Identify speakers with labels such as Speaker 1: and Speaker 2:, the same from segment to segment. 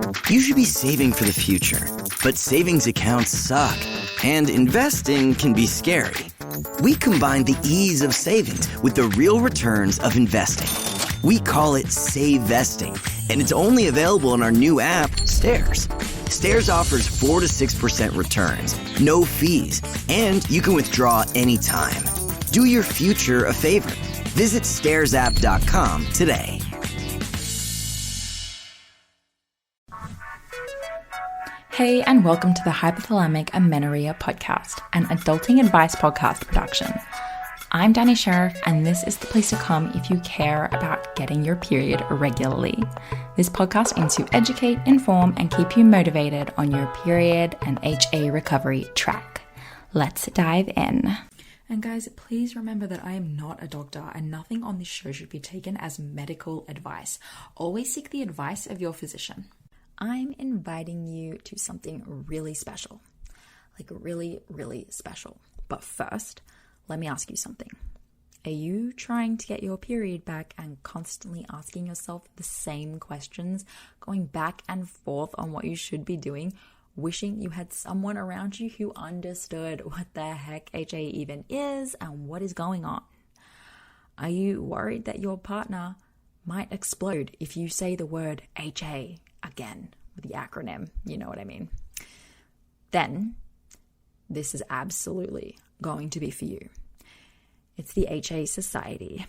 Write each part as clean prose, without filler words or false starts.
Speaker 1: You should be saving for the future, but savings accounts suck, and investing can be scary. We combine the ease of savings with the real returns of investing. We call it Save Vesting, and it's only available in our new app, Stairs. Stairs offers 4 to 6% returns, no fees, and you can withdraw anytime. Do your future a favor. Visit stairsapp.com today.
Speaker 2: Hey, and welcome to the Hypothalamic Amenorrhea podcast, an adulting advice podcast production. I'm Danny Sheriff, and this is the place to come if you care about getting your period regularly. This podcast aims to educate, inform, and keep you motivated on your period and HA recovery track. Let's dive in. And guys, please remember that I am not a doctor, and nothing on this show should be taken as medical advice. Always seek the advice of your physician. I'm inviting you to something really special, like really, really special. But first, let me ask you something. Are you trying to get your period back and constantly asking yourself the same questions, going back and forth on what you should be doing, wishing you had someone around you who understood what the heck HA even is and what is going on? Are you worried that your partner might explode if you say the word HA again with the acronym? You know what I mean? Then this is absolutely going to be for you. It's the HA Society,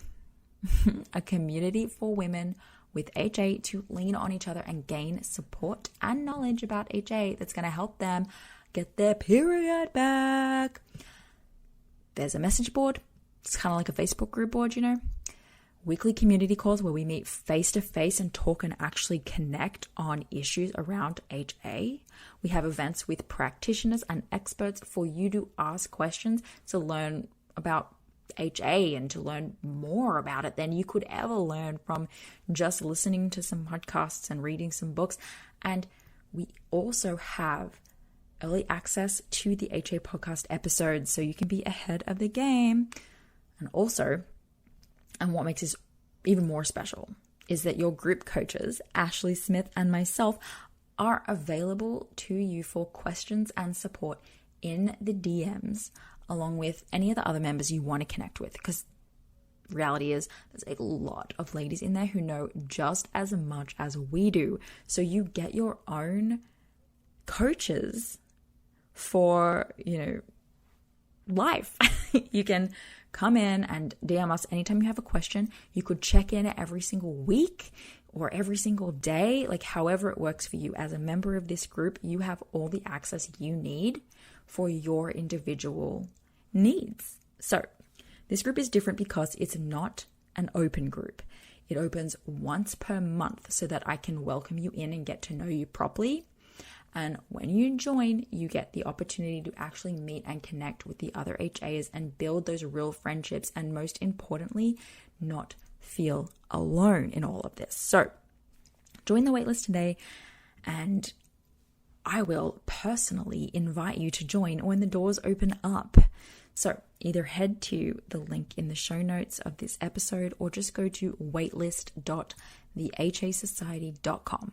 Speaker 2: a community for women with HA to lean on each other and gain support and knowledge about HA that's going to help them get their period back. There's a message board. It's kind of like a Facebook group board, you know. Weekly community calls where we meet face to face and talk and actually connect on issues around HA. We have events with practitioners and experts for you to ask questions to learn about HA and to learn more about it than you could ever learn from just listening to some podcasts and reading some books. And we also have early access to the HA podcast episodes, so you can be ahead of the game. And also, and what makes this even more special is that your group coaches, Ashley Smith and myself, are available to you for questions and support in the DMs, along with any of the other members you want to connect with. Because reality is, there's a lot of ladies in there who know just as much as we do. So you get your own coaches for, life. You can come in and DM us anytime you have a question. You could check in every single week or every single day, like however it works for you. As a member of this group, you have all the access you need for your individual needs. So this group is different because it's not an open group. It opens once per month so that I can welcome you in and get to know you properly. And when you join, you get the opportunity to actually meet and connect with the other HAs and build those real friendships, and most importantly, not feel alone in all of this. So join the waitlist today, and I will personally invite you to join when the doors open up. So either head to the link in the show notes of this episode or just go to waitlist.thehasociety.com.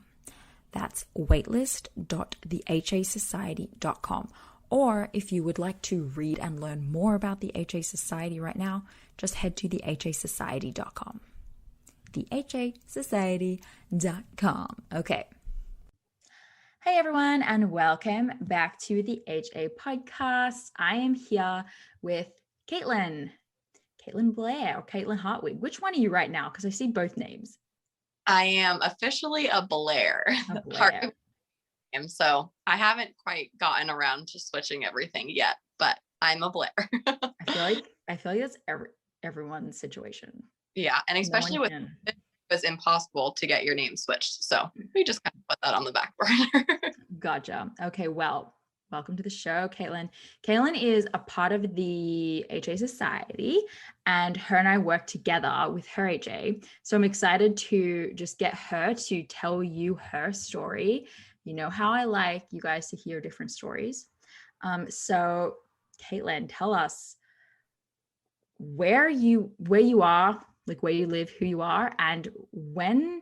Speaker 2: That's waitlist.thehasociety.com. Or if you would like to read and learn more about the HA Society right now, just head to thehasociety.com. thehasociety.com. Okay. Hey everyone, and welcome back to the HA podcast. I am here with Kaitlyn Blair or Kaitlyn Hartwig. Which one are you right now? Because I see both names.
Speaker 3: I am officially a Blair. So I haven't quite gotten around to switching everything yet, but I'm a Blair.
Speaker 2: I feel like that's everyone's situation.
Speaker 3: Yeah, and especially with it was impossible to get your name switched. So we just kind of put that on the back burner.
Speaker 2: Gotcha. Okay, well, welcome to the show, Kaitlyn. Kaitlyn is a part of the HA Society, and her and I work together with her HA. So I'm excited to just get her to tell you her story. You know how I like you guys to hear different stories. So Kaitlyn, tell us where you are, like where you live, who you are, and when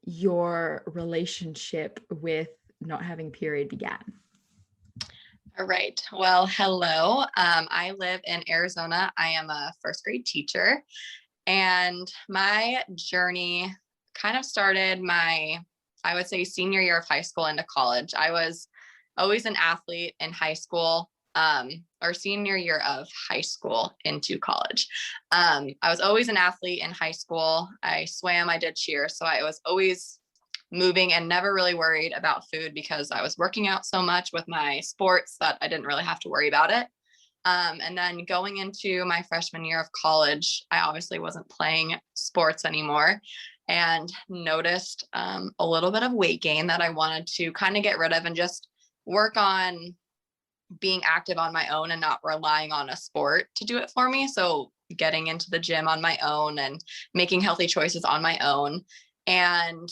Speaker 2: your relationship with not having a period began.
Speaker 3: All right. Well, hello. I live in Arizona. I am a first grade teacher, and my journey kind of started I would say, senior year of high school into college. I was always an athlete in high school, or senior year of high school into college. I was always an athlete in high school. I swam, I did cheer. So I was always moving and never really worried about food because I was working out so much with my sports that I didn't really have to worry about it. And then going into my freshman year of college, I obviously wasn't playing sports anymore and noticed a little bit of weight gain that I wanted to kind of get rid of and just work on being active on my own and not relying on a sport to do it for me. So getting into the gym on my own and making healthy choices on my own. And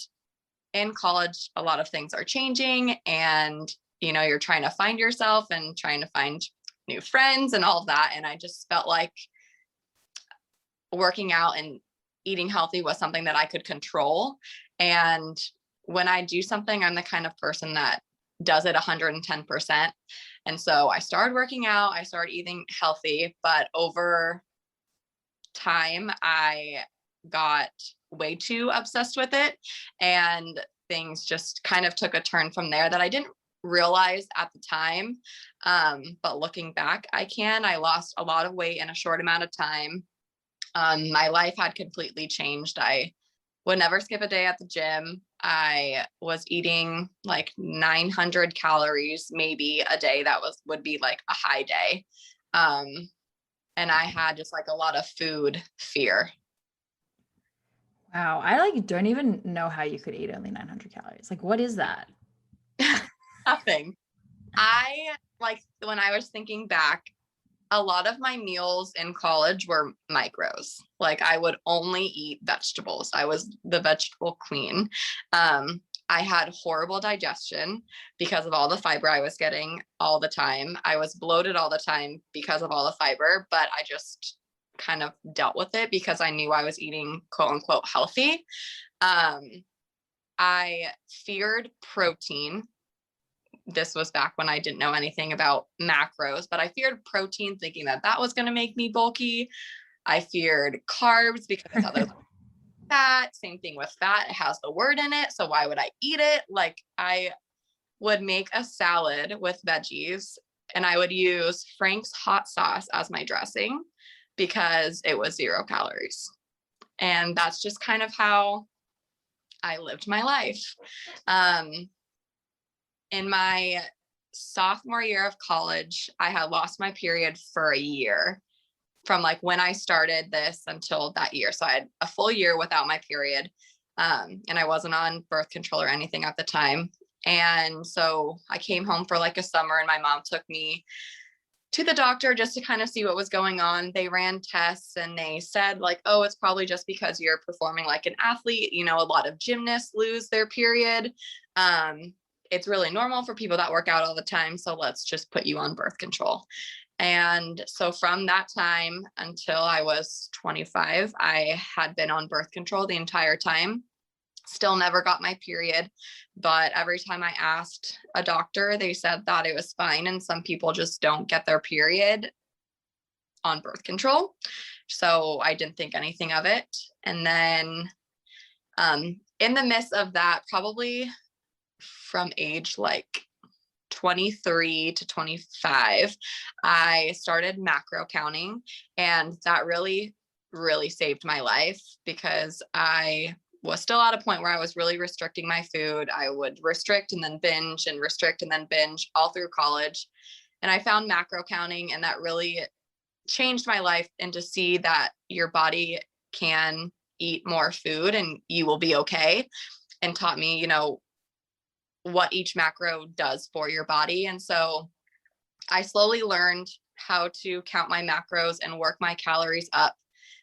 Speaker 3: in college, a lot of things are changing, and you're trying to find yourself and trying to find new friends and all of that. And I just felt like working out and eating healthy was something that I could control. And when I do something, I'm the kind of person that does it 110%. And so I started working out, I started eating healthy, but over time, I got way too obsessed with it, and things just kind of took a turn from there that I didn't realize at the time. But looking back, I lost a lot of weight in a short amount of time. My life had completely changed. I would never skip a day at the gym. I was eating like 900 calories maybe a day. That would be like a high day. And I had just like a lot of food fear.
Speaker 2: Wow, I don't even know how you could eat only 900 calories. Like, what is that?
Speaker 3: Nothing. When I was thinking back, a lot of my meals in college were micros. Like, I would only eat vegetables. I was the vegetable queen. I had horrible digestion because of all the fiber I was getting all the time. I was bloated all the time because of all the fiber, but I just kind of dealt with it because I knew I was eating quote unquote healthy. I feared protein. This was back when I didn't know anything about macros, but I feared protein, thinking that was going to make me bulky. I feared carbs because I thought that was fat. Same thing with fat. It has the word in it. So why would I eat it? Like, I would make a salad with veggies and I would use Frank's hot sauce as my dressing because it was 0 calories. And that's just kind of how I lived my life. In my sophomore year of college, I had lost my period for a year from like when I started this until that year. So I had a full year without my period. And I wasn't on birth control or anything at the time. And so I came home for like a summer and my mom took me to the doctor just to kind of see what was going on. They ran tests and they said like, oh, it's probably just because you're performing like an athlete. A lot of gymnasts lose their period. It's really normal for people that work out all the time. So let's just put you on birth control. And so from that time until I was 25, I had been on birth control the entire time. Still never got my period. But every time I asked a doctor, they said that it was fine. And some people just don't get their period on birth control. So I didn't think anything of it. And then in the midst of that, probably from age like 23 to 25, I started macro counting, and that really, really saved my life because I was still at a point where I was really restricting my food. I would restrict and then binge and restrict and then binge all through college. And I found macro counting, and that really changed my life, and to see that your body can eat more food and you will be okay, and taught me, what each macro does for your body. And so I slowly learned how to count my macros and work my calories up.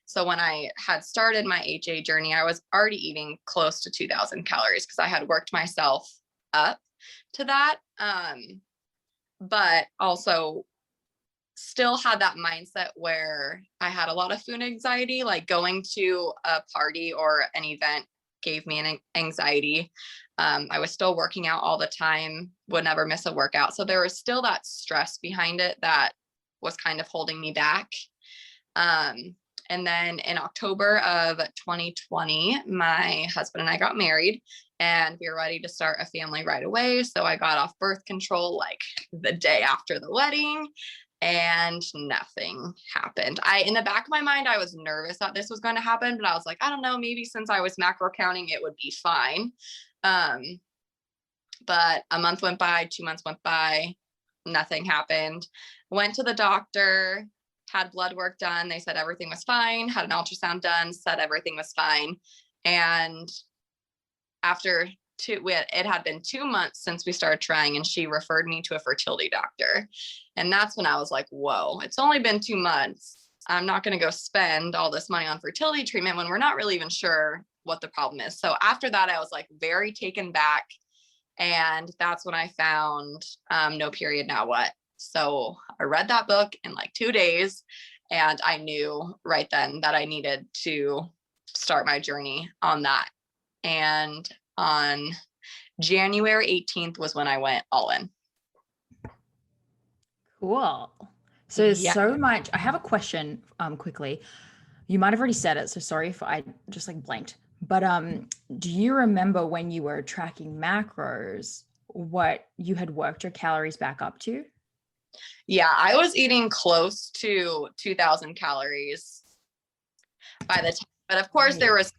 Speaker 3: So when I had started my HA journey, I was already eating close to 2,000 calories because I had worked myself up to that. But also still had that mindset where I had a lot of food anxiety, like going to a party or an event gave me an anxiety. I was still working out all the time, would never miss a workout. So there was still that stress behind it that was kind of holding me back. And then in October of 2020, my husband and I got married, and we were ready to start a family right away. So I got off birth control like the day after the wedding, and nothing happened. In the back of my mind, I was nervous that this was going to happen, but I was like, I don't know, maybe since I was macro counting, it would be fine. But a month went by, 2 months went by, nothing happened. Went to the doctor, had blood work done. They said everything was fine, had an ultrasound done, said everything was fine. And after it had been 2 months since we started trying, and she referred me to a fertility doctor. And that's when I was like, whoa, it's only been 2 months. I'm not going to go spend all this money on fertility treatment when we're not really even sure what the problem is. So after that, I was like very taken back. And that's when I found No Period, Now What? So I read that book in like 2 days, and I knew right then that I needed to start my journey on that. And on January 18th was when I went all in.
Speaker 2: Cool. So there's
Speaker 3: Yeah.
Speaker 2: so much. I have a question quickly. You might have already said it, so sorry if I just like blanked. But do you remember when you were tracking macros, what you had worked your calories back up to?
Speaker 3: Yeah, I was eating close to 2,000 calories by the time. But of course, there was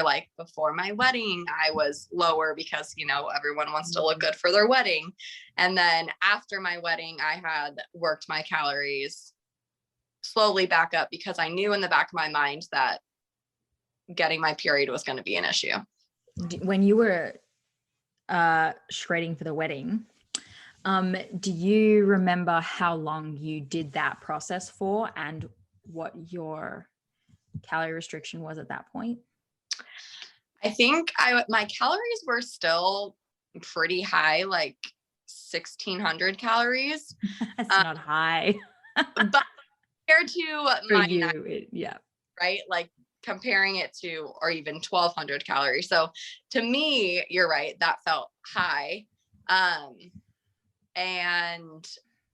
Speaker 3: like before my wedding, I was lower because, everyone wants to look good for their wedding. And then after my wedding, I had worked my calories slowly back up because I knew in the back of my mind that getting my period was going to be an issue.
Speaker 2: When you were shredding for the wedding, do you remember how long you did that process for and what your calorie restriction was at that point?
Speaker 3: I think my calories were still pretty high, like 1,600 calories.
Speaker 2: That's not high.
Speaker 3: But compared to
Speaker 2: for you, yeah.
Speaker 3: Right? Like comparing it to, or even 1,200 calories. So to me, you're right, that felt high. And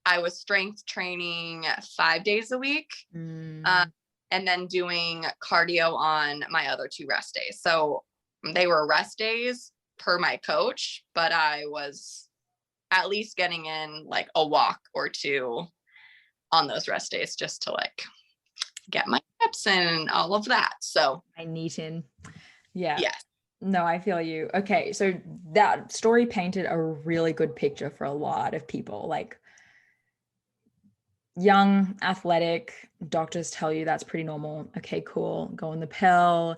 Speaker 3: I was strength training 5 days a week, and then doing cardio on my other 2 rest days. So they were rest days per my coach, but I was at least getting in like a walk or 2 on those rest days just to like get my steps in and all of that. So
Speaker 2: I need in. Yeah.
Speaker 3: Yes.
Speaker 2: No, I feel you. Okay. So that story painted a really good picture for a lot of people, like young, athletic, doctors tell you that's pretty normal. Okay, cool. Go on the pill,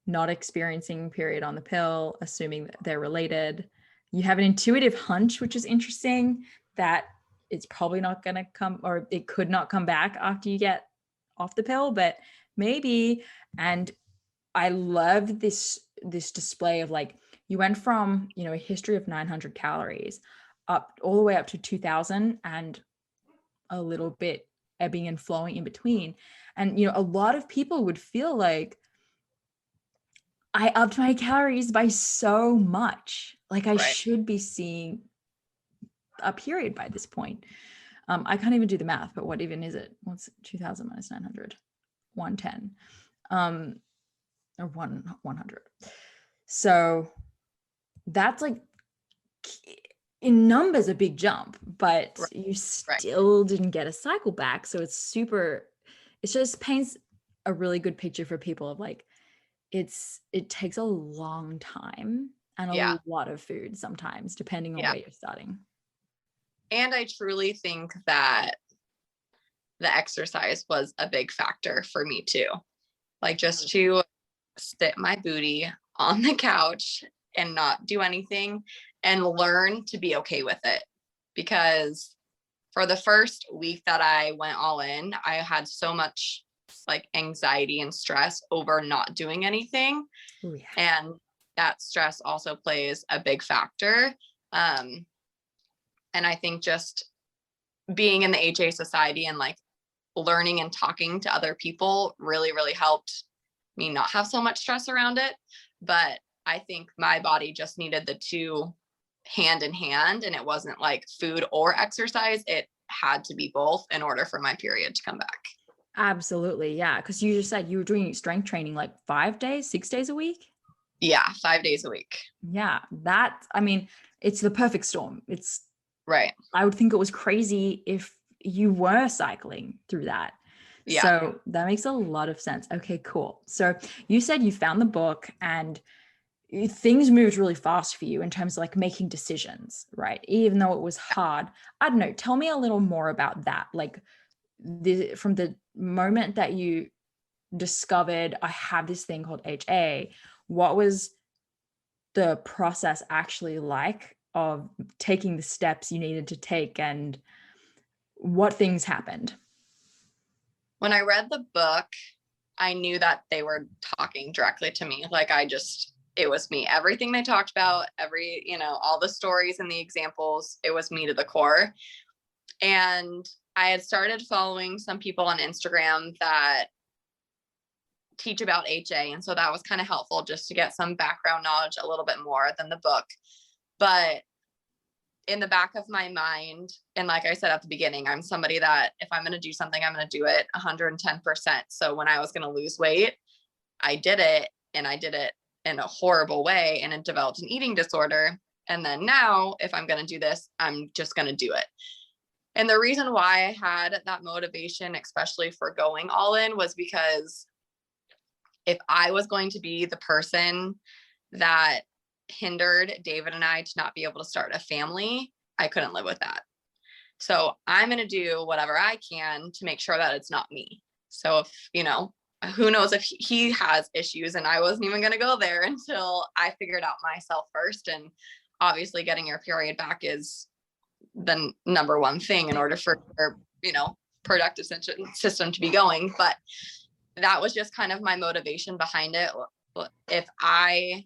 Speaker 2: not experiencing period on the pill, assuming that they're related. You have an intuitive hunch, which is interesting, that it's probably not going to come, or it could not come back after you get off the pill, but maybe. And I love this display of like, you went from, a history of 900 calories up all the way up to 2,000 and a little bit ebbing and flowing in between. And, a lot of people would feel like, I upped my calories by so much. Like I should be seeing a period by this point. I can't even do the math, but what even is it? What's 2,000 minus 900? 110. Or 100. So that's like in numbers a big jump, but you still didn't get a cycle back. So it just paints a really good picture for people of like, it takes a long time and a lot of food sometimes, depending on where you're starting.
Speaker 3: And I truly think that the exercise was a big factor for me too. Like just to sit my booty on the couch and not do anything and learn to be okay with it. Because for the first week that I went all in, I had so much like anxiety and stress over not doing anything. Ooh, yeah. And that stress also plays a big factor. And I think just being in the HA society and like learning and talking to other people really, really helped me not have so much stress around it. But I think my body just needed the two hand in hand, and it wasn't like food or exercise. It had to be both in order for my period to come back.
Speaker 2: Absolutely. Yeah. Because you just said you were doing strength training like 5 days, 6 days a week.
Speaker 3: Yeah, 5 days a week.
Speaker 2: Yeah. I mean, it's the perfect storm. It's
Speaker 3: right.
Speaker 2: I would think it was crazy if you were cycling through that.
Speaker 3: Yeah.
Speaker 2: So that makes a lot of sense. Okay, cool. So you said you found the book and things moved really fast for you in terms of like making decisions, right? Even though it was hard. I don't know. Tell me a little more about that. Like from the moment that you discovered I have this thing called HA, what was the process actually like of taking the steps you needed to take, and what things happened?
Speaker 3: When I read the book, I knew that they were talking directly to me. Like it was me. Everything they talked about, all the stories and the examples, it was me to the core. And I had started following some people on Instagram that teach about HA. And so that was kind of helpful just to get some background knowledge a little bit more than the book. But in the back of my mind, and like I said at the beginning, I'm somebody that if I'm going to do something, I'm going to do it 110%. So when I was going to lose weight, I did it, and I did it in a horrible way, and it developed an eating disorder. And then now if I'm going to do this, I'm just going to do it. And the reason why I had that motivation, especially for going all in, was because if I was going to be the person that hindered David and I to not be able to start a family, I couldn't live with that. So I'm going to do whatever I can to make sure that it's not me. So if, who knows if he has issues, and I wasn't even going to go there until I figured out myself first. And obviously getting your period back is the number one thing in order for your, productive system to be going. But that was just kind of my motivation behind it. If I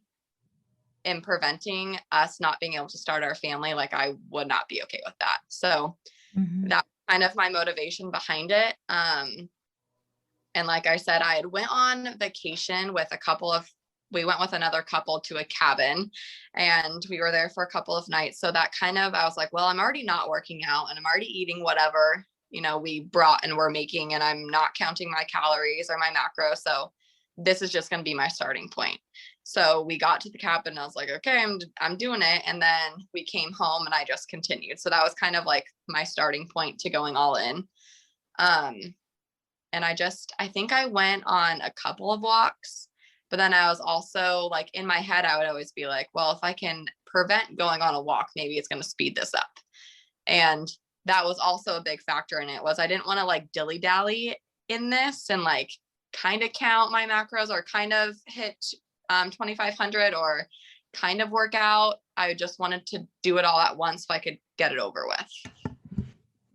Speaker 3: am preventing us not being able to start our family, like I would not be okay with that. So that's kind of my motivation behind it. And like I said, I had went on vacation with we went with another couple to a cabin, and we were there for a couple of nights. So that I was like, well, I'm already not working out, and I'm already eating whatever, we brought and we're making, and I'm not counting my calories or my macros. So this is just going to be my starting point. So we got to the cabin and I was like, okay, I'm doing it. And then we came home and I just continued. So that was kind of like my starting point to going all in. And I think I went on a couple of walks, but then I was also like, in my head, I would always be like, well, if I can prevent going on a walk, maybe it's going to speed this up. And that was also a big factor in it, was I didn't want to like dilly dally in this and like kind of count my macros or kind of hit 2,500 or kind of work out. I just wanted to do it all at once so I could get it over with.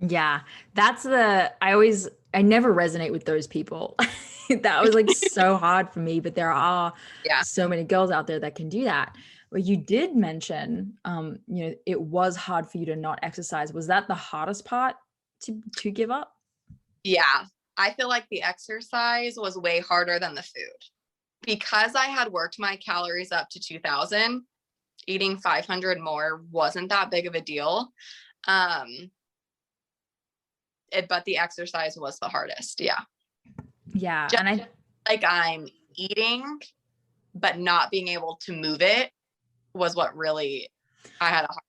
Speaker 2: Yeah, I never resonate with those people. That was like so hard for me, but there are so many girls out there that can do that. But you did mention, it was hard for you to not exercise. Was that the hardest part to give up?
Speaker 3: Yeah, I feel like the exercise was way harder than the food, because I had worked my calories up to 2,000. Eating 500 more wasn't that big of a deal. But the exercise was the hardest. Yeah.
Speaker 2: Yeah.
Speaker 3: Just
Speaker 2: and
Speaker 3: I'm eating, but not being able to move it was what really I had a hard.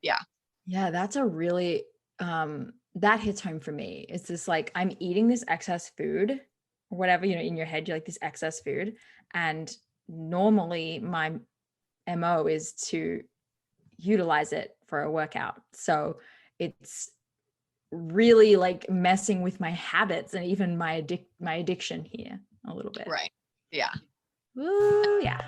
Speaker 3: Yeah.
Speaker 2: Yeah. That's a really, that hits home for me. It's just like, I'm eating this excess food or whatever, in your head, you're like this excess food. And normally my MO is to utilize it for a workout. So it's really like messing with my habits and even my addiction here a little bit.
Speaker 3: Right. Yeah.
Speaker 2: Ooh, yeah.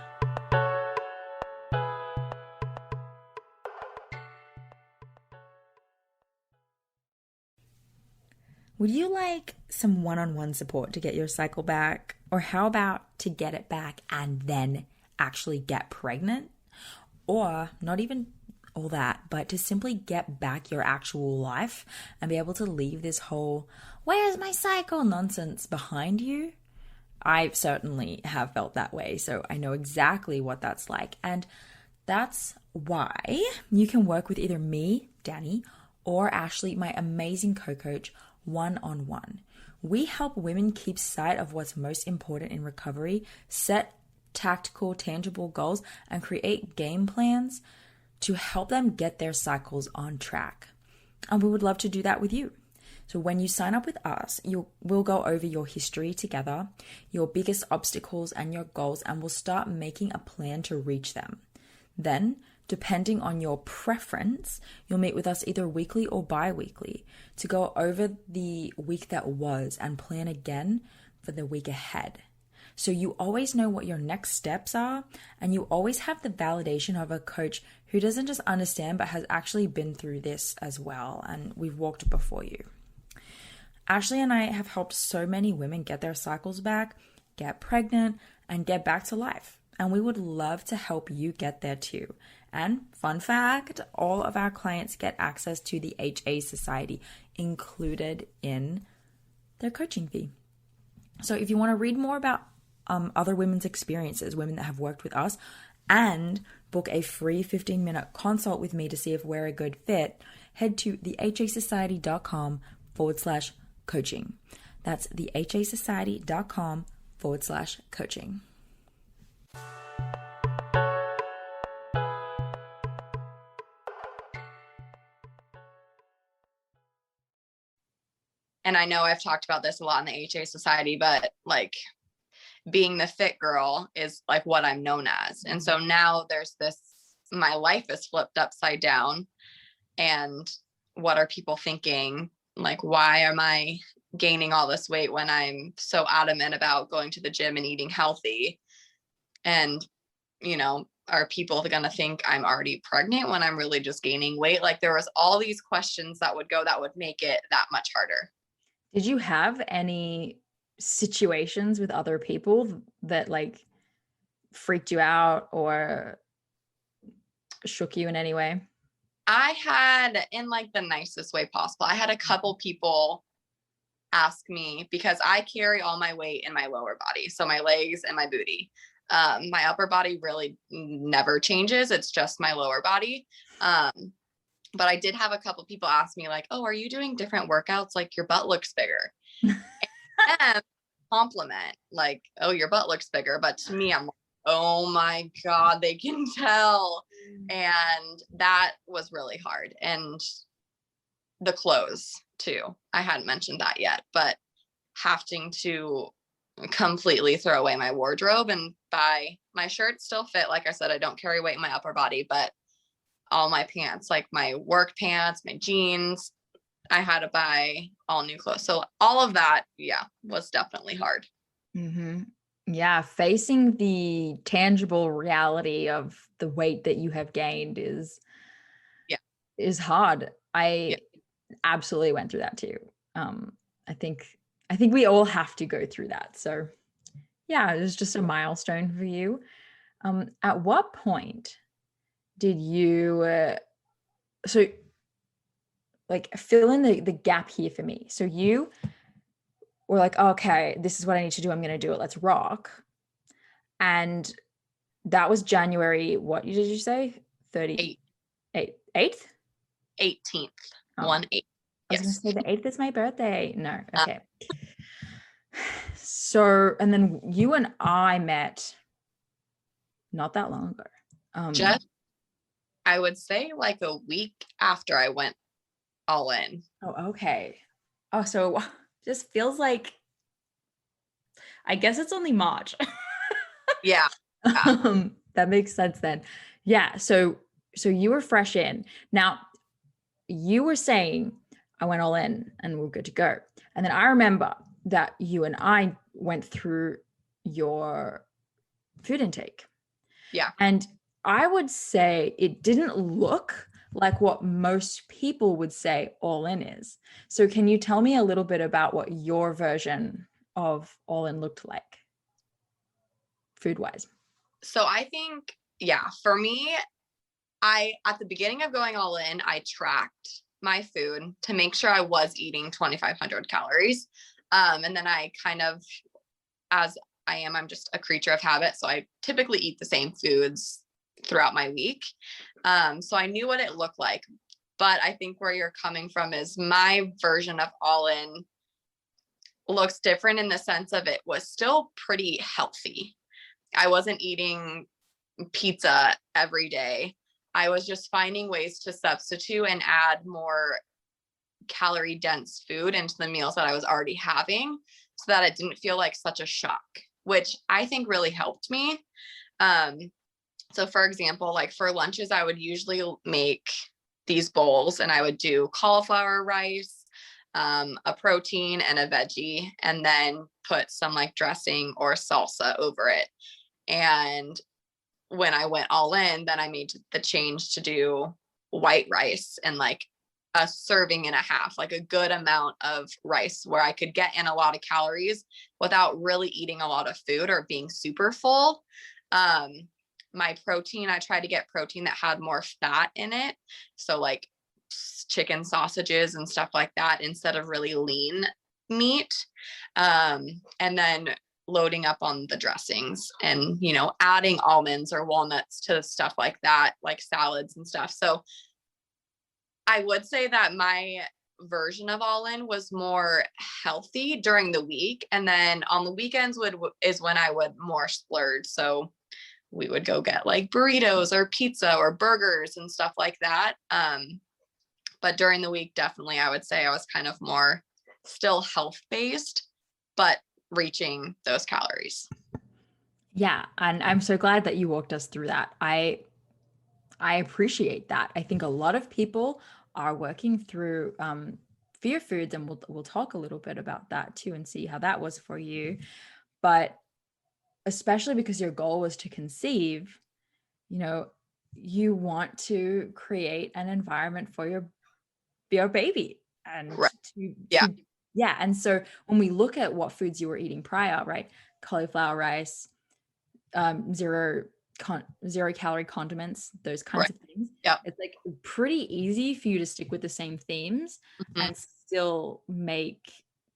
Speaker 2: Would you like some one-on-one support to get your cycle back? Or how about to get it back and then actually get pregnant? Or not even all that, but to simply get back your actual life and be able to leave this whole "where's my cycle" nonsense behind you? I certainly have felt that way. So I know exactly what that's like. And that's why you can work with either me, Danny, or Ashley, my amazing co-coach, one-on-one. We help women keep sight of what's most important in recovery, set tactical, tangible goals, and create game plans to help them get their cycles on track. And we would love to do that with you. So when you sign up with us, we'll go over your history together, your biggest obstacles and your goals, and we'll start making a plan to reach them. Then, depending on your preference, you'll meet with us either weekly or bi-weekly to go over the week that was and plan again for the week ahead. So you always know what your next steps are, and you always have the validation of a coach who doesn't just understand but has actually been through this as well, and we've walked before you. Ashley and I have helped so many women get their cycles back, get pregnant, and get back to life. And we would love to help you get there too. And fun fact, all of our clients get access to the HA Society included in their coaching fee. So if you want to read more about other women's experiences, women that have worked with us, and book a free 15-minute consult with me to see if we're a good fit, head to thehasociety.com/coaching. That's thehasociety.com/coaching.
Speaker 3: And I know I've talked about this a lot in the HA Society, but like being the fit girl is like what I'm known as. And so now there's this, my life is flipped upside down. And what are people thinking? Like, why am I gaining all this weight when I'm so adamant about going to the gym and eating healthy? And, you know, are people going to think I'm already pregnant when I'm really just gaining weight? Like there was all these questions that would make it that much harder.
Speaker 2: Did you have any situations with other people that like freaked you out or shook you in any way?
Speaker 3: I had, in like the nicest way possible, I had a couple people ask me, because I carry all my weight in my lower body, so my legs and my booty. My upper body really never changes. It's just my lower body. But I did have a couple people ask me like, oh, are you doing different workouts? Like your butt looks bigger. And compliment, like, oh, your butt looks bigger. But to me, I'm like, oh my God, they can tell. And that was really hard. And the clothes too. I hadn't mentioned that yet, but having to completely throw away my wardrobe and buy my shirts still fit. Like I said, I don't carry weight in my upper body, but all my pants, like my work pants, my jeans, I had to buy all new clothes. So all of that, yeah, was definitely hard.
Speaker 2: Mm-hmm. Yeah. Facing the tangible reality of the weight that you have gained is hard. I absolutely went through that too. I think we all have to go through that. So yeah, it was just a milestone for you. At what point did you, so like fill in the gap here for me. So you were like, okay, this is what I need to do. I'm going to do it. Let's rock. And that was January. What did you say? 8th?
Speaker 3: 18th. 1/8.
Speaker 2: I was going to say the 8th is my birthday. No. Okay. So, and then you and I met not that long ago.
Speaker 3: Just, I would say like a week after I went all in.
Speaker 2: Oh, okay. Oh, so just feels like, I guess it's only March.
Speaker 3: Yeah.
Speaker 2: That makes sense then. Yeah. So you were fresh in. Now you were saying I went all in and we're good to go. And then I remember that you and I went through your food intake.
Speaker 3: Yeah.
Speaker 2: And I would say it didn't look like what most people would say all in is. So can you tell me a little bit about what your version of all in looked like food wise?
Speaker 3: So I think, for me, at the beginning of going all in, I tracked my food to make sure I was eating 2,500 calories. And then I kind of, as I'm just a creature of habit. So I typically eat the same foods throughout my week. So I knew what it looked like, but I think where you're coming from is my version of all in looks different in the sense of it was still pretty healthy. I wasn't eating pizza every day. I was just finding ways to substitute and add more calorie dense food into the meals that I was already having so that it didn't feel like such a shock, which I think really helped me. So for example, like for lunches, I would usually make these bowls and I would do cauliflower rice, a protein and a veggie, and then put some like dressing or salsa over it. And when I went all in, then I made the change to do white rice and like a serving and a half, like a good amount of rice where I could get in a lot of calories without really eating a lot of food or being super full. My protein, I tried to get protein that had more fat in it. So like chicken sausages and stuff like that instead of really lean meat. And then loading up on the dressings and, you know, adding almonds or walnuts to stuff like that, like salads and stuff. So I would say that my version of all in was more healthy during the week. And then on the weekends is when I would more splurge. So we would go get like burritos or pizza or burgers and stuff like that. But during the week, definitely, I would say I was kind of more still health based, but reaching those calories.
Speaker 2: Yeah. And I'm so glad that you walked us through that. I appreciate that. I think a lot of people are working through fear foods, and we'll talk a little bit about that too and see how that was for you. But especially because your goal was to conceive, you know, you want to create an environment for your baby and
Speaker 3: Right.
Speaker 2: yeah. And so when we look at what foods you were eating prior, right? Cauliflower rice, zero calorie condiments, those kinds of things.
Speaker 3: Yeah.
Speaker 2: It's like pretty easy for you to stick with the same themes and still make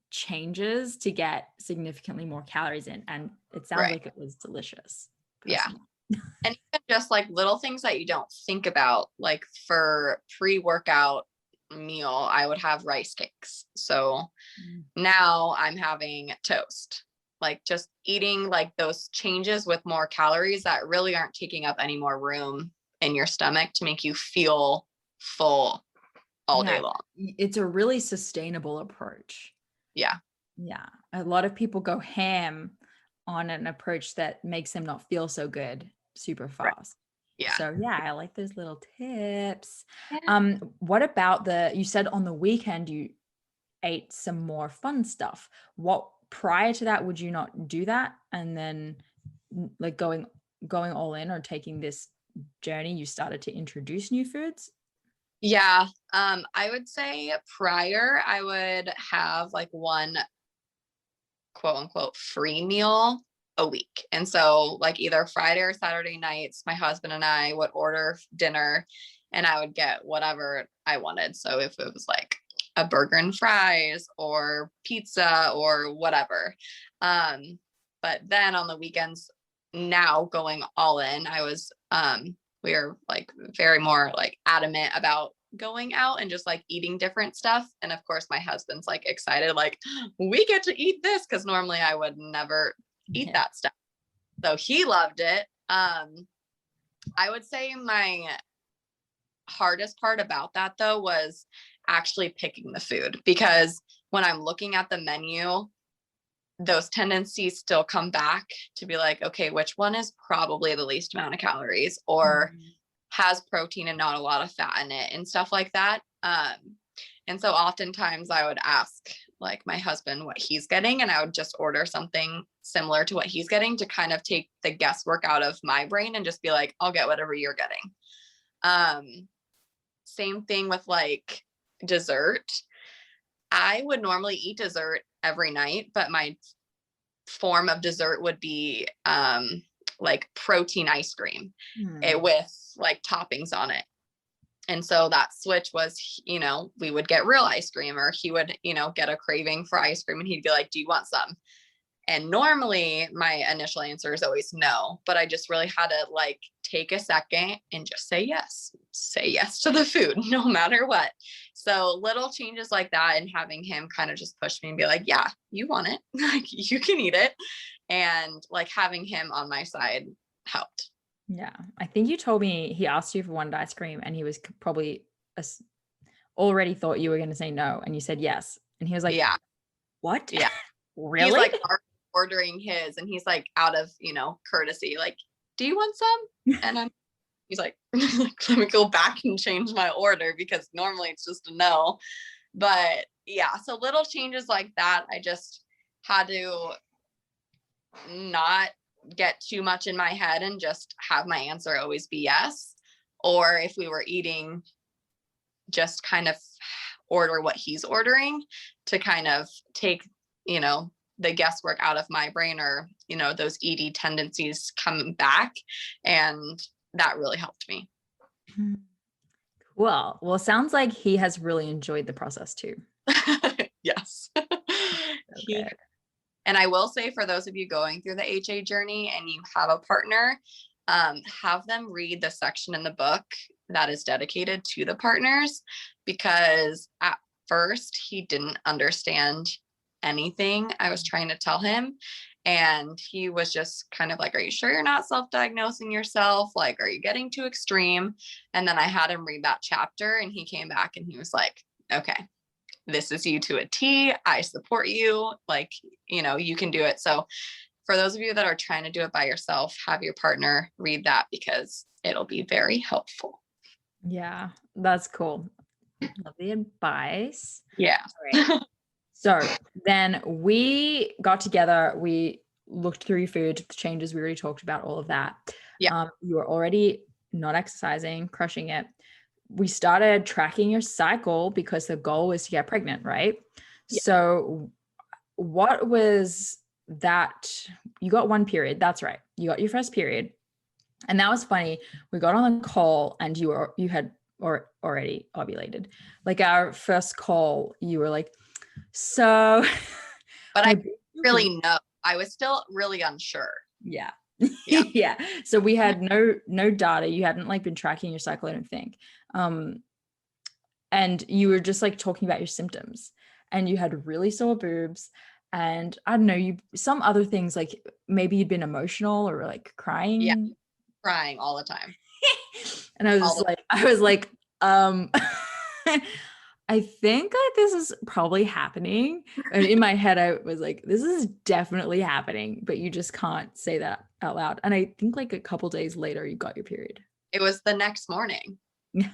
Speaker 2: changes to get significantly more calories in. And it sounds like it was delicious. Personally.
Speaker 3: Yeah. And even just like little things that you don't think about, like for pre-workout meal, I would have rice cakes. So now I'm having toast, like just eating like those changes with more calories that really aren't taking up any more room in your stomach to make you feel full all day long.
Speaker 2: It's a really sustainable approach.
Speaker 3: Yeah.
Speaker 2: Yeah. A lot of people go ham on an approach that makes them not feel so good super fast. Right.
Speaker 3: Yeah.
Speaker 2: So yeah, I like those little tips. Yeah. What about you said on the weekend you ate some more fun stuff. What prior to that would you not do that? And then like going all in or taking this journey, you started to introduce new foods?
Speaker 3: Yeah. I would say prior I would have like one quote unquote free meal a week. And so like either Friday or Saturday nights, my husband and I would order dinner and I would get whatever I wanted. So if it was like a burger and fries or pizza or whatever. But then on the weekends, now going all in, I was, we are like very more like adamant about going out and just like eating different stuff. And of course my husband's like excited, like we get to eat this. Cause normally I would never eat that stuff. So he loved it. I would say my hardest part about that though was actually picking the food, because when I'm looking at the menu, those tendencies still come back to be like, okay, which one is probably the least amount of calories or has protein and not a lot of fat in it and stuff like that. And so oftentimes I would ask like my husband what he's getting, and I would just order something similar to what he's getting to kind of take the guesswork out of my brain and just be like, I'll get whatever you're getting. Same thing with like dessert. I would normally eat dessert every night, but my form of dessert would be like protein ice cream with like toppings on it. And so that switch was, you know, we would get real ice cream, or he would, you know, get a craving for ice cream and he'd be like, do you want some? And normally my initial answer is always no, but I just really had to like take a second and just say yes to the food, no matter what. So little changes like that, and having him kind of just push me and be like, yeah, you want it, like you can eat it. And like having him on my side helped.
Speaker 2: Yeah. I think you told me he asked you for wanted ice cream and he was probably already thought you were going to say no. And you said yes. And he was like,
Speaker 3: Yeah.
Speaker 2: What?
Speaker 3: Yeah.
Speaker 2: Really?
Speaker 3: He's like ordering his, and he's like, out of, courtesy, like, do you want some? And he's like, let me go back and change my order, because normally it's just a no. But yeah, so little changes like that. I just had to not get too much in my head and just have my answer always be yes. Or if we were eating, just kind of order what he's ordering, to kind of take, the guesswork out of my brain, or, those ED tendencies coming back. And that really helped me.
Speaker 2: Well, sounds like he has really enjoyed the process too.
Speaker 3: Yes.
Speaker 2: Okay.
Speaker 3: And I will say, for those of you going through the HA journey and you have a partner, have them read the section in the book that is dedicated to the partners, because at first he didn't understand anything I was trying to tell him. And he was just kind of like, are you sure you're not self-diagnosing yourself? Like, are you getting too extreme? And then I had him read that chapter, and he came back and he was like, okay, this is you to a T. I support you. Like, you can do it. So for those of you that are trying to do it by yourself, have your partner read that, because it'll be very helpful.
Speaker 2: Yeah, that's cool. Lovely advice.
Speaker 3: Yeah.
Speaker 2: Right. So then we got together, we looked through your food, the changes, we already talked about all of that.
Speaker 3: Yeah.
Speaker 2: You were already not exercising, crushing it. We started tracking your cycle because the goal was to get pregnant, right? Yeah. So what was that? You got one period. That's right. You got your first period. And that was funny. We got on the call and you had already ovulated. Like our first call, you were like, so.
Speaker 3: But I didn't really know. I was still really unsure.
Speaker 2: Yeah. Yeah. So we had no data. You hadn't like been tracking your cycle, I don't think. And you were just like talking about your symptoms, and you had really sore boobs, and I don't know, some other things, like maybe you'd been emotional or like crying.
Speaker 3: Yeah. Crying all the time.
Speaker 2: And I was like, I think that this is probably happening. And in my head, I was like, this is definitely happening, but you just can't say that out loud. And I think like a couple days later, you got your period.
Speaker 3: It was the next morning.
Speaker 2: Okay.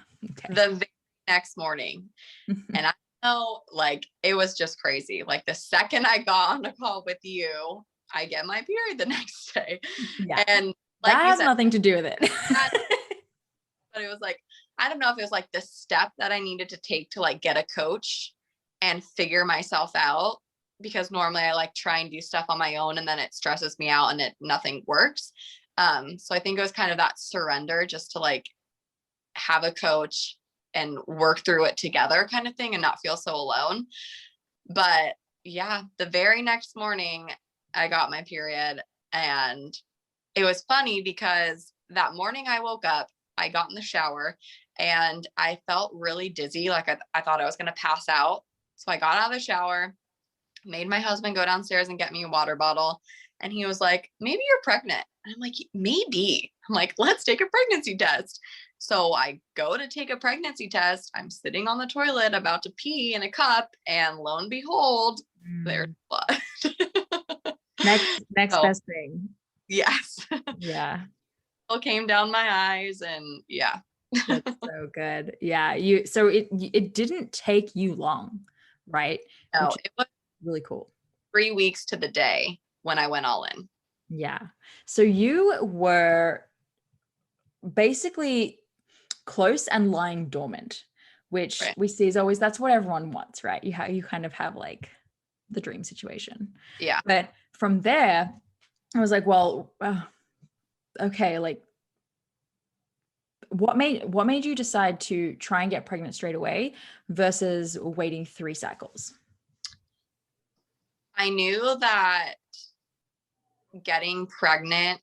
Speaker 3: The very next morning. And I know, like, it was just crazy. Like, the second I got on a call with you, I get my period the next day.
Speaker 2: Yeah.
Speaker 3: And like,
Speaker 2: that has nothing to do with it.
Speaker 3: But it was like, I don't know if it was like the step that I needed to take to like get a coach and figure myself out, because normally I like try and do stuff on my own and then it stresses me out and nothing works. So I think it was kind of that surrender, just to like have a coach and work through it together kind of thing, and not feel so alone. But yeah, the very next morning I got my period, and it was funny because that morning I woke up, I got in the shower, and I felt really dizzy. Like I thought I was going to pass out. So I got out of the shower, made my husband go downstairs and get me a water bottle. And he was like, maybe you're pregnant. And I'm like, maybe. I'm like, let's take a pregnancy test. So I go to take a pregnancy test. I'm sitting on the toilet about to pee in a cup, and lo and behold, there's blood.
Speaker 2: Next
Speaker 3: So,
Speaker 2: best thing.
Speaker 3: Yes.
Speaker 2: Yeah.
Speaker 3: It came down my eyes, and yeah.
Speaker 2: That's so good. Yeah. So it didn't take you long, right?
Speaker 3: No,
Speaker 2: Which
Speaker 3: it was
Speaker 2: really cool.
Speaker 3: 3 weeks to the day when I went all in.
Speaker 2: Yeah. So you were basically close and lying dormant, which
Speaker 3: Right.
Speaker 2: we see is always, that's what everyone wants, right? You kind of have like the dream situation.
Speaker 3: Yeah.
Speaker 2: But from there, I was like, well, okay, like what made you decide to try and get pregnant straight away versus waiting 3 cycles?
Speaker 3: I knew that getting pregnant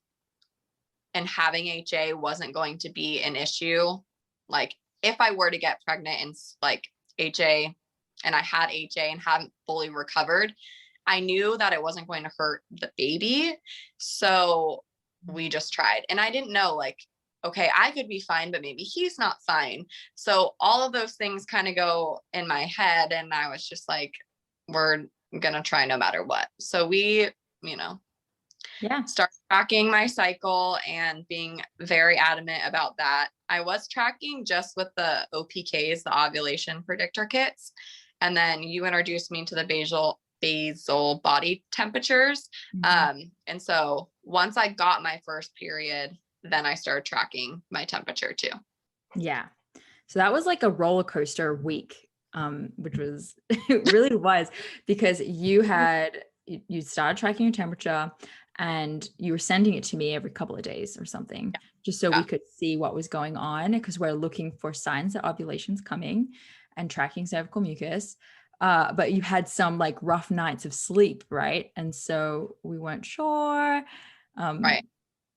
Speaker 3: and having HA wasn't going to be an issue. Like if I were to get pregnant and like HA and I had HA and hadn't fully recovered, I knew that it wasn't going to hurt the baby. So we just tried. And I didn't know, like, okay, I could be fine, but maybe he's not fine. So all of those things kind of go in my head. And I was just like, we're going to try no matter what. So we, start tracking my cycle and being very adamant about that. I was tracking just with the OPKs, the ovulation predictor kits. And then you introduced me to the basal body temperatures. And so once I got my first period, then I started tracking my temperature too.
Speaker 2: Yeah. So that was like a roller coaster week, which was, it really was, because you started tracking your temperature and you were sending it to me every couple of days or something, just so we could see what was going on, because we're looking for signs that ovulation's coming and tracking cervical mucus. But you had some like rough nights of sleep, right? And so we weren't sure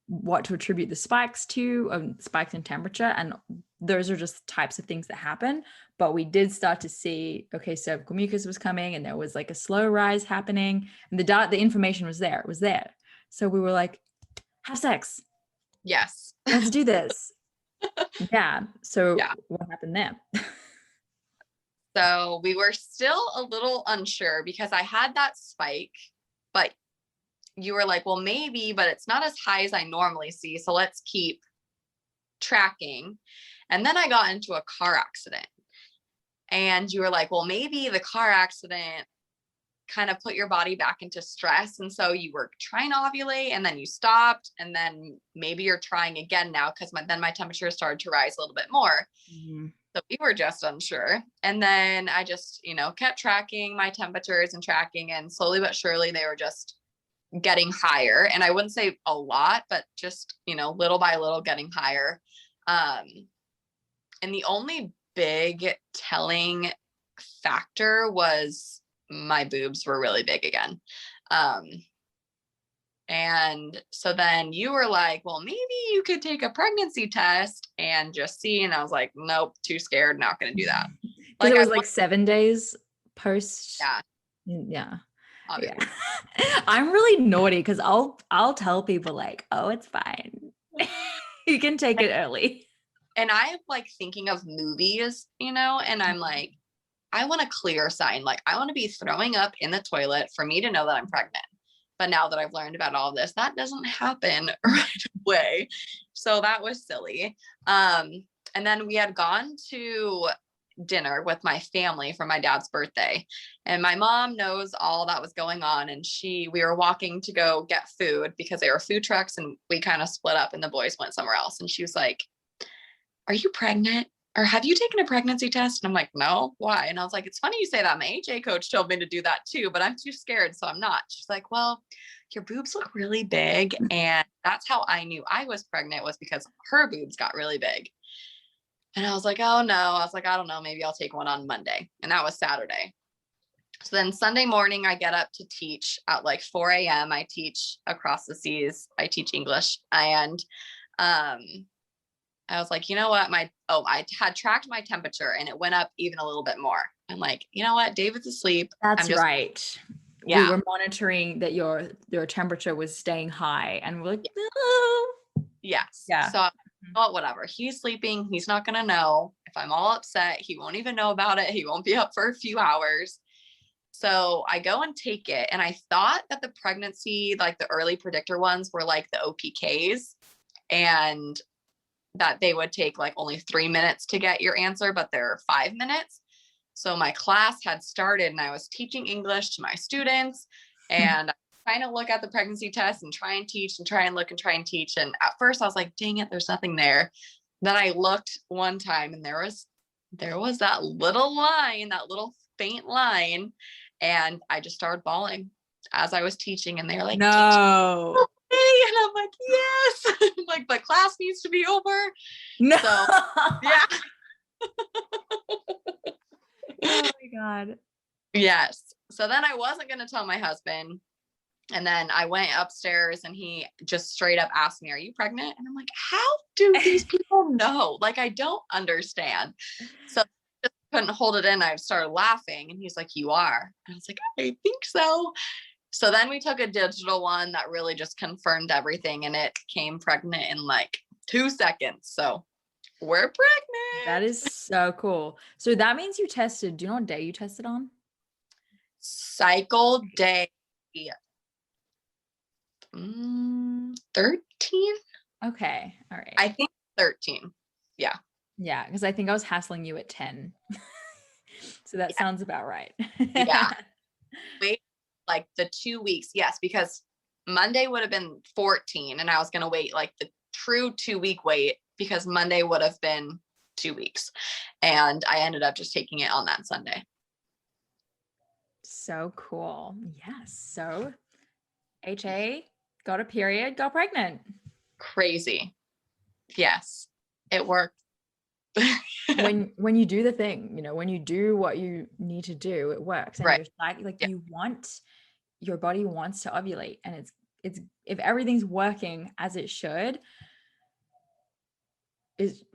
Speaker 2: what to attribute the spikes to, spikes in temperature. And those are just types of things that happen. But we did start to see, okay, cervical mucus was coming and there was like a slow rise happening, and the information was there. It was there. So we were like, have sex.
Speaker 3: Yes.
Speaker 2: Let's do this. Yeah. So what happened there?
Speaker 3: So we were still a little unsure because I had that spike, but you were like, well, maybe, but it's not as high as I normally see. So let's keep tracking. And then I got into a car accident and you were like, well, maybe the car accident kind of put your body back into stress. And so you were trying to ovulate and then you stopped, and then maybe you're trying again now because then my temperature started to rise a little bit more. So we were just unsure. And then I just, kept tracking my temperatures and tracking, and slowly but surely they were just getting higher. And I wouldn't say a lot, but just, little by little getting higher. And the only big telling factor was my boobs were really big again. And so then you were like, well, maybe you could take a pregnancy test and just see. And I was like, nope, too scared. Not going to do that.
Speaker 2: Like it was like 7 days post.
Speaker 3: Yeah.
Speaker 2: Yeah. I'm really naughty because I'll tell people like, oh, it's fine. You can take it early.
Speaker 3: And I'm like thinking of movies, and I'm like, I want a clear sign. Like I want to be throwing up in the toilet for me to know that I'm pregnant. But now that I've learned about all of this, that doesn't happen right away. So that was silly. And then we had gone to dinner with my family for my dad's birthday, and my mom knows all that was going on, and we were walking to go get food because there were food trucks, and we kind of split up and the boys went somewhere else. And she was like, are you pregnant? Or have you taken a pregnancy test? And I'm like, no, why? And I was like, it's funny you say that. My HA coach told me to do that too, but I'm too scared, so I'm not. She's like, well, your boobs look really big. And that's how I knew I was pregnant, was because her boobs got really big. And I was like, oh no. I was like, I don't know, maybe I'll take one on Monday. And that was Saturday. So then Sunday morning, I get up to teach at like 4 a.m. I teach across the seas. I teach English. And I was like, you know what? I had tracked my temperature and it went up even a little bit more. I'm like, you know what? David's asleep.
Speaker 2: That's right.
Speaker 3: Yeah.
Speaker 2: We were monitoring that your temperature was staying high, and we're like, no.
Speaker 3: Yes.
Speaker 2: Yeah.
Speaker 3: So, oh, whatever. He's sleeping. He's not going to know. If I'm all upset, he won't even know about it. He won't be up for a few hours. So I go and take it. And I thought that the pregnancy, like the early predictor ones, were like the OPKs, and that they would take like only 3 minutes to get your answer, but they're 5 minutes. So my class had started and I was teaching English to my students, and trying to look at the pregnancy test and try and teach and try and look and try and teach. And at first I was like, dang it, there's nothing there. Then I looked one time and there was that little line, that little faint line. And I just started bawling as I was teaching, and they were like,
Speaker 2: no.
Speaker 3: And I'm like, yes. I'm like, but class needs to be over.
Speaker 2: No.
Speaker 3: So, yeah.
Speaker 2: Oh my God.
Speaker 3: Yes. So then I wasn't going to tell my husband. And then I went upstairs and he just straight up asked me, "Are you pregnant?" And I'm like, how do these people know? Like, I don't understand. So I just couldn't hold it in. I started laughing and he's like, "You are." And I was like, "I think so." So then we took a digital one that really just confirmed everything, and it came pregnant in like 2 seconds. So we're pregnant.
Speaker 2: That is so cool. So that means you tested. Do you know what day you tested on?
Speaker 3: Cycle day 13.
Speaker 2: Okay. All right.
Speaker 3: I think 13. Yeah.
Speaker 2: Yeah, because I think I was hassling you at 10. So that sounds about right.
Speaker 3: Yeah. Wait, like the 2 weeks. Yes, because Monday would have been 14 and I was going to wait like the true 2 week wait because Monday would have been 2 weeks. And I ended up just taking it on that Sunday.
Speaker 2: So cool. Yes. So HA got a period, got pregnant.
Speaker 3: Crazy. Yes, it worked.
Speaker 2: when you do the thing, you know, when you do what you need to do, it works. And
Speaker 3: Right.
Speaker 2: you're like you want, your body wants to ovulate, and it's if everything's working as it should,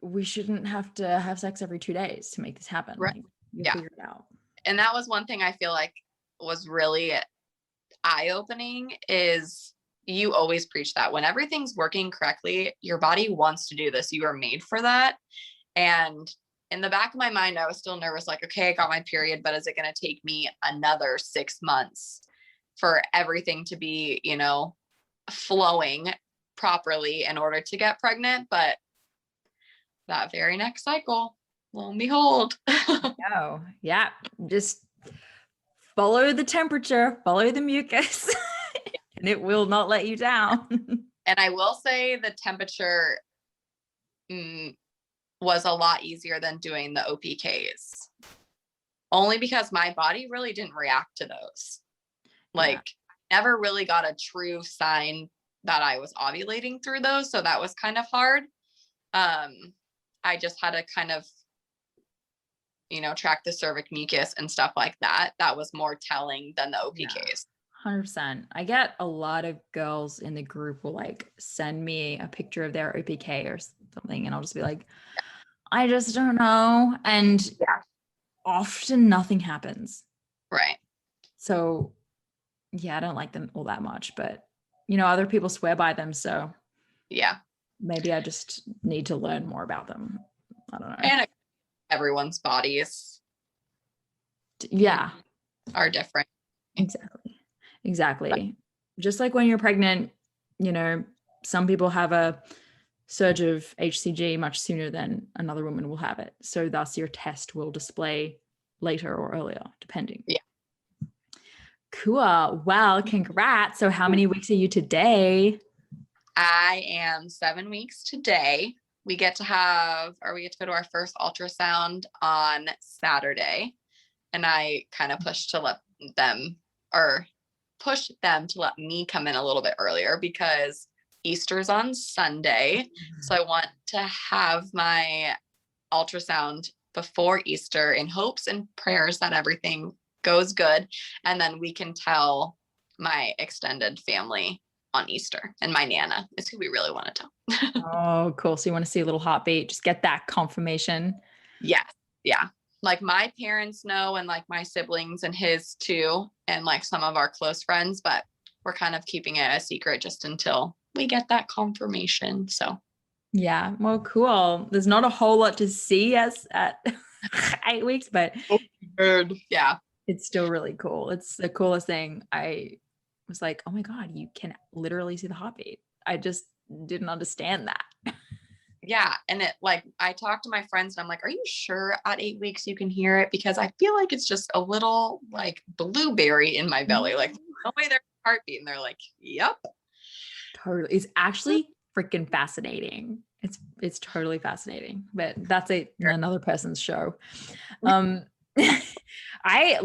Speaker 2: we shouldn't have to have sex every 2 days to make this happen.
Speaker 3: Right.
Speaker 2: Like, you
Speaker 3: Yeah.
Speaker 2: figure it out.
Speaker 3: And that was one thing I feel like was really eye-opening is you always preach that when everything's working correctly, your body wants to do this. You are made for that. And in the back of my mind, I was still nervous, like, okay, I got my period, but is it going to take me another 6 months for everything to be, you know, flowing properly in order to get pregnant? But that very next cycle, lo and behold.
Speaker 2: Oh, yeah. Just follow the temperature, follow the mucus, and it will not let you down.
Speaker 3: And I will say the temperature was a lot easier than doing the OPKs, only because my body really didn't react to those. Like, never really got a true sign that I was ovulating through those. So that was kind of hard. I just had to kind of, you know, track the cervix mucus and stuff like that. That was more telling than the OPKs.
Speaker 2: 100%. I get a lot of girls in the group will like send me a picture of their OPK or something, and I'll just be like, I just don't know. And often nothing happens.
Speaker 3: Right.
Speaker 2: So yeah, I don't like them all that much, but you know, other people swear by them. So
Speaker 3: yeah,
Speaker 2: maybe I just need to learn more about them. I don't know.
Speaker 3: And everyone's bodies are different.
Speaker 2: Exactly. Just like when you're pregnant, you know, some people have a surge of HCG much sooner than another woman will have it. So thus your test will display later or earlier, depending.
Speaker 3: Yeah.
Speaker 2: Cool. Well, congrats. So how many weeks are you today?
Speaker 3: I am 7 weeks today. We get to go to our first ultrasound on Saturday. And I kind of pushed them to let me come in a little bit earlier because Easter's on Sunday. So I want to have my ultrasound before Easter in hopes and prayers that everything goes good. And then we can tell my extended family on Easter. And my Nana is who we really want to tell.
Speaker 2: Oh, cool. So you want to see a little heartbeat, just get that confirmation.
Speaker 3: Yes. Yeah. Like my parents know, and like my siblings and his too, and like some of our close friends, but we're kind of keeping it a secret just until we get that confirmation. So
Speaker 2: yeah, well, cool. There's not a whole lot to see as at 8 weeks, but
Speaker 3: yeah,
Speaker 2: it's still really cool. It's the coolest thing. I was like, oh my God, you can literally see the heartbeat. I just didn't understand that.
Speaker 3: Yeah. And it, like, I talked to my friends and I'm like, are you sure at 8 weeks you can hear it? Because I feel like it's just a little like blueberry in my belly. Like, no way there's a heartbeat. And they're like, yep.
Speaker 2: Totally. It's actually freaking fascinating. It's totally fascinating, but that's another person's show. I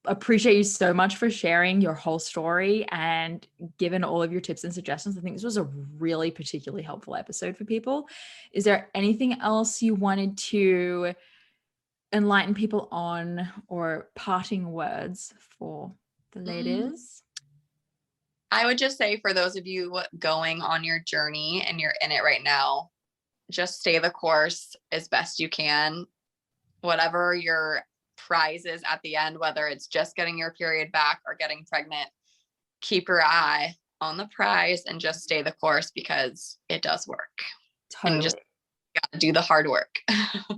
Speaker 2: appreciate you so much for sharing your whole story and given all of your tips and suggestions. I think this was a really particularly helpful episode for people. Is there anything else you wanted to enlighten people on, or parting words for the ladies?
Speaker 3: I would just say for those of you going on your journey and you're in it right now, just stay the course as best you can. Whatever your prize is at the end, whether it's just getting your period back or getting pregnant, keep your eye on the prize and just stay the course because it does work.
Speaker 2: Totally.
Speaker 3: And just gotta do the hard work.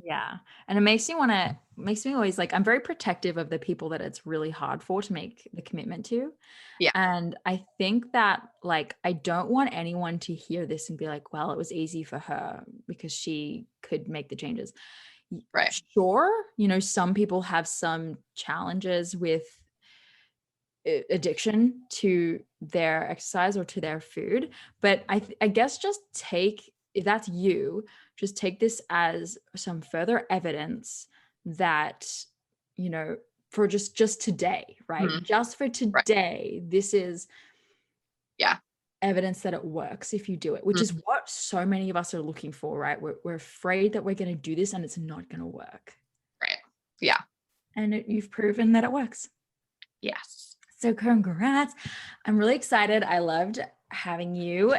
Speaker 2: Yeah. And it makes me always like, I'm very protective of the people that it's really hard for to make the commitment to.
Speaker 3: Yeah.
Speaker 2: And I think that like, I don't want anyone to hear this and be like, well, it was easy for her because she could make the changes.
Speaker 3: Right.
Speaker 2: Sure. Some people have some challenges with addiction to their exercise or to their food. But I guess if that's you, just take this as some further evidence that, for just today, right?
Speaker 3: Mm-hmm.
Speaker 2: Just for today, right. This is evidence that it works if you do it, which is what so many of us are looking for, right? We're afraid that we're going to do this and it's not going to work.
Speaker 3: Right. Yeah.
Speaker 2: And you've proven that it works.
Speaker 3: Yes.
Speaker 2: So congrats. I'm really excited. I loved having you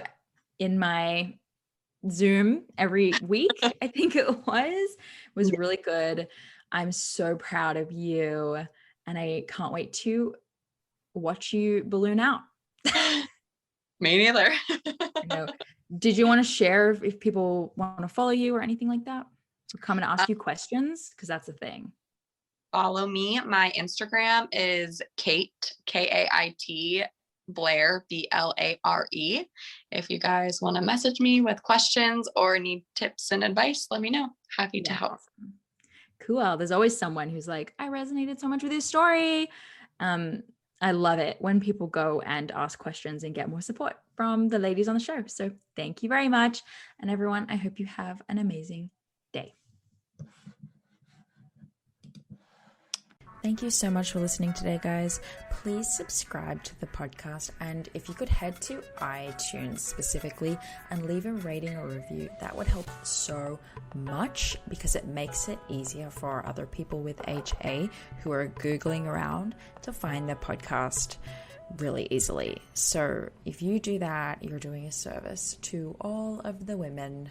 Speaker 2: in my Zoom every week. I think it was really good. I'm so proud of you and I can't wait to watch you balloon out.
Speaker 3: Me neither.
Speaker 2: No. Did you want to share if people want to follow you or anything like that? Or come and ask you questions? Because that's the thing.
Speaker 3: Follow me. My Instagram is Kait, Kait, Blair, Blare. If you guys want to message me with questions or need tips and advice, let me know. Happy to help.
Speaker 2: Awesome. Cool. There's always someone who's like, I resonated so much with this story. I love it when people go and ask questions and get more support from the ladies on the show. So thank you very much. And everyone, I hope you have an amazing day. Thank you so much for listening today, guys. Please subscribe to the podcast. And if you could head to iTunes specifically and leave a rating or review, that would help so much because it makes it easier for other people with HA who are Googling around to find the podcast really easily. So if you do that, you're doing a service to all of the women